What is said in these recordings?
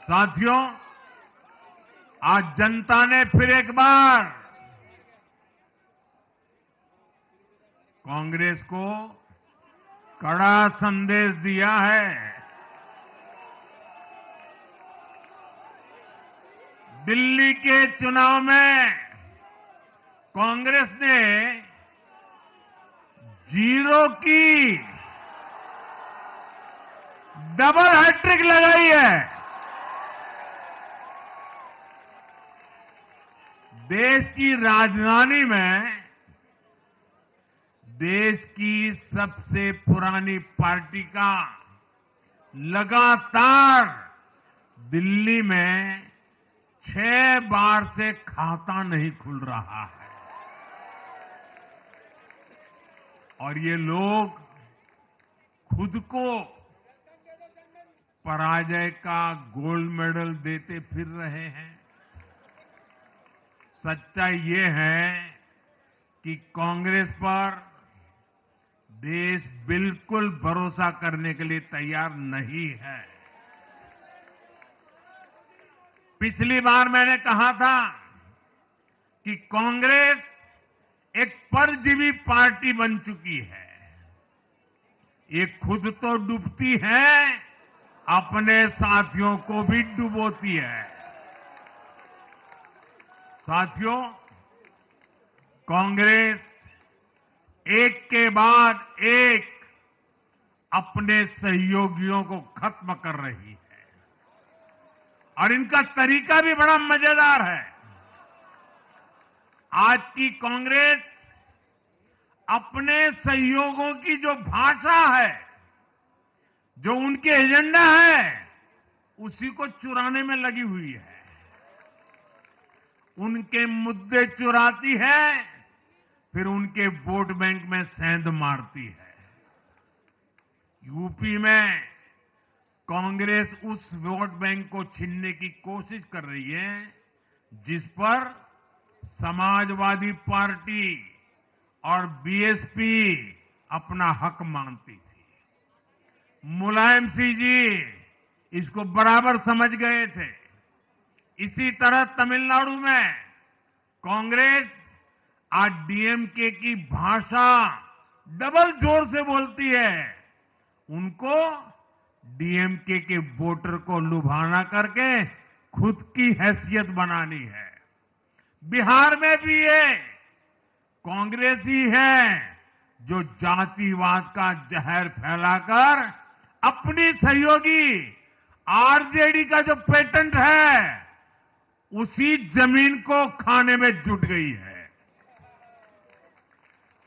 साथियों, आज जनता ने फिर एक बार कांग्रेस को कड़ा संदेश दिया है। दिल्ली के चुनाव में कांग्रेस ने जीरो की डबल हैट्रिक लगाई है। देश की राजधानी में देश की सबसे पुरानी पार्टी का लगातार दिल्ली में 6 बार से खाता नहीं खुल रहा है और ये लोग खुद को पराजय का गोल्ड मेडल देते फिर रहे हैं। सच्चाई ये है कि कांग्रेस पर देश बिल्कुल भरोसा करने के लिए तैयार नहीं है। पिछली बार मैंने कहा था कि कांग्रेस एक परजीवी पार्टी बन चुकी है। ये खुद तो डूबती है, अपने साथियों को भी डुबोती है। साथियों, कांग्रेस एक के बाद एक अपने सहयोगियों को खत्म कर रही है और इनका तरीका भी बड़ा मजेदार है। आज की कांग्रेस अपने सहयोगों की जो भाषा है, जो उनके एजेंडा है, उसी को चुराने में लगी हुई है। उनके मुद्दे चुराती है, फिर उनके वोट बैंक में सेंध मारती है। यूपी में कांग्रेस उस वोट बैंक को छीनने की कोशिश कर रही है जिस पर समाजवादी पार्टी और बीएसपी अपना हक मानती थी। मुलायम सिंह जी इसको बराबर समझ गए थे। इसी तरह तमिलनाडु में कांग्रेस आज डीएमके की भाषा डबल जोर से बोलती है। उनको डीएमके के वोटर को लुभाना करके खुद की हैसियत बनानी है। बिहार में भी ये कांग्रेस ही है जो जातिवाद का जहर फैलाकर अपनी सहयोगी आरजेडी का जो पेटेंट है उसी जमीन को खाने में जुट गई है।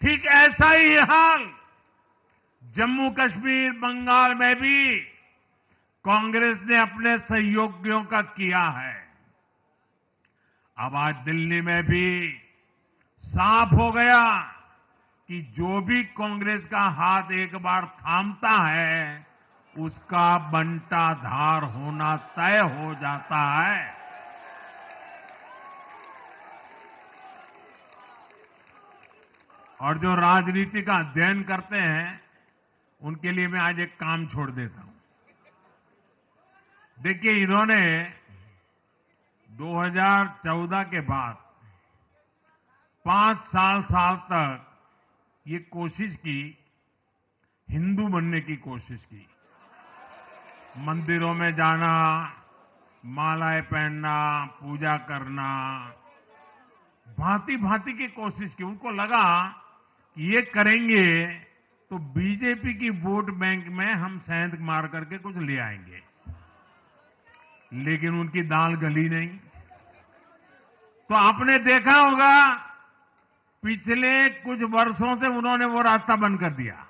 ठीक ऐसा ही हाल जम्मू कश्मीर, बंगाल में भी कांग्रेस ने अपने सहयोगियों का किया है। अब आज दिल्ली में भी साफ हो गया कि जो भी कांग्रेस का हाथ एक बार थामता है उसका बंटाधार होना तय हो जाता है। और जो राजनीति का अध्ययन करते हैं उनके लिए मैं आज एक काम छोड़ देता हूं। देखिए, इन्होंने 2014 के बाद 5 साल तक ये कोशिश की, हिंदू बनने की कोशिश की। मंदिरों में जाना, मालाएं पहनना, पूजा करना, भांति भांति की कोशिश की। उनको लगा कि ये करेंगे तो बीजेपी की वोट बैंक में हम सेंध मार करके कुछ ले आएंगे, लेकिन उनकी दाल गली नहीं। तो आपने देखा होगा पिछले कुछ वर्षों से उन्होंने वो रास्ता बंद कर दिया।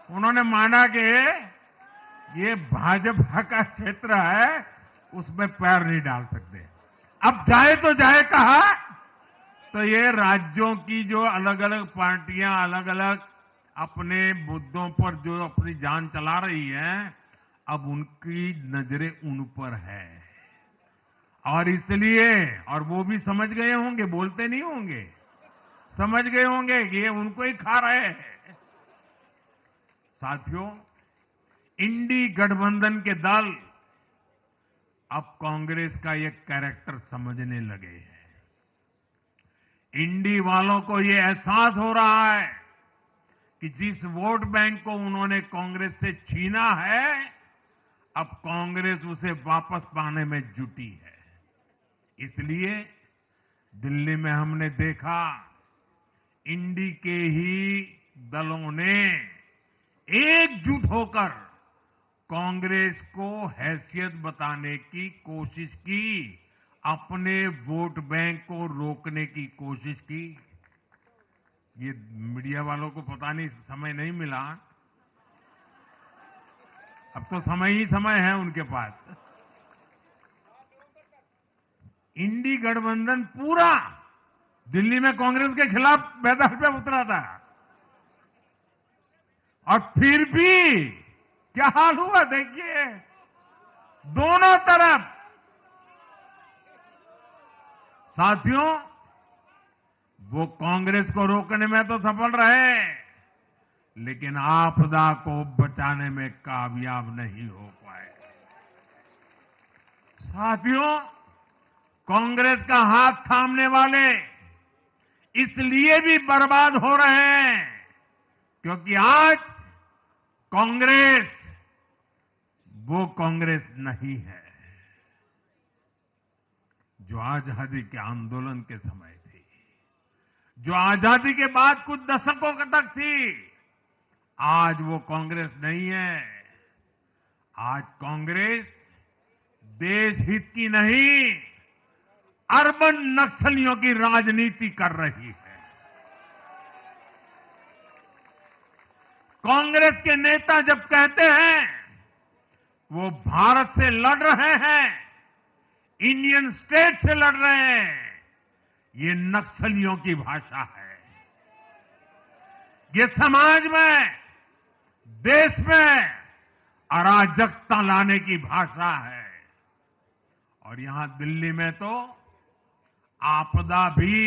उन्होंने माना कि ये भाजपा का क्षेत्र है, उसमें पैर नहीं डाल सकते। अब जाए तो जाए कहा, तो ये राज्यों की जो अलग अलग पार्टियां अलग अलग अपने मुद्दों पर जो अपनी जान चला रही हैं, अब उनकी नजरें उन पर है और इसलिए, और वो भी समझ गए होंगे, बोलते नहीं होंगे, समझ गए होंगे कि ये उनको ही खा रहे हैं। साथियों, इंडी गठबंधन के दल अब कांग्रेस का ये कैरेक्टर समझने लगे हैं। इंडी वालों को ये एहसास हो रहा है कि जिस वोट बैंक को उन्होंने कांग्रेस से छीना है, अब कांग्रेस उसे वापस पाने में जुटी है। इसलिए दिल्ली में हमने देखा, इंडी के ही दलों ने एकजुट होकर कांग्रेस को हैसियत बताने की कोशिश की, अपने वोट बैंक को रोकने की कोशिश की। ये मीडिया वालों को पता नहीं समय नहीं मिला, अब तो समय ही समय है उनके पास। इंडी गठबंधन पूरा दिल्ली में कांग्रेस के खिलाफ मैदान पे उतरा था, और फिर भी क्या हाल हुआ देखिए, दोनों तरफ। साथियों, वो कांग्रेस को रोकने में तो सफल रहे, लेकिन आपदा को बचाने में कामयाब नहीं हो पाए। साथियों, कांग्रेस का हाथ थामने वाले इसलिए भी बर्बाद हो रहे हैं क्योंकि आज कांग्रेस वो कांग्रेस नहीं है जो आजादी के आंदोलन के समय थी, जो आजादी के बाद कुछ दशकों तक थी। आज वो कांग्रेस नहीं है। आज कांग्रेस देश हित की नहीं, अर्बन नक्सलियों की राजनीति कर रही है। कांग्रेस के नेता जब कहते हैं वो भारत से लड़ रहे हैं, इंडियन स्टेट से लड़ रहे हैं, ये नक्सलियों की भाषा है। ये समाज में, देश में अराजकता लाने की भाषा है। और यहां दिल्ली में तो आपदा भी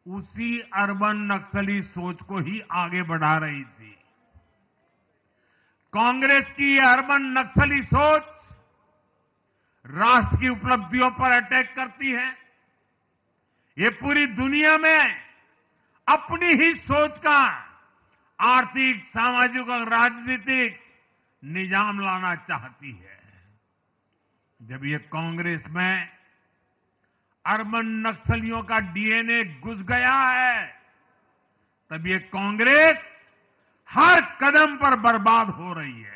उसी अर्बन नक्सली सोच को ही आगे बढ़ा रही थी। कांग्रेस की यह अर्बन नक्सली सोच राष्ट्र की उपलब्धियों पर अटैक करती है। ये पूरी दुनिया में अपनी ही सोच का आर्थिक, सामाजिक और राजनीतिक निजाम लाना चाहती है। जब ये कांग्रेस में अर्बन नक्सलियों का डीएनए घुस गया है, तब ये कांग्रेस हर कदम पर बर्बाद हो रही है।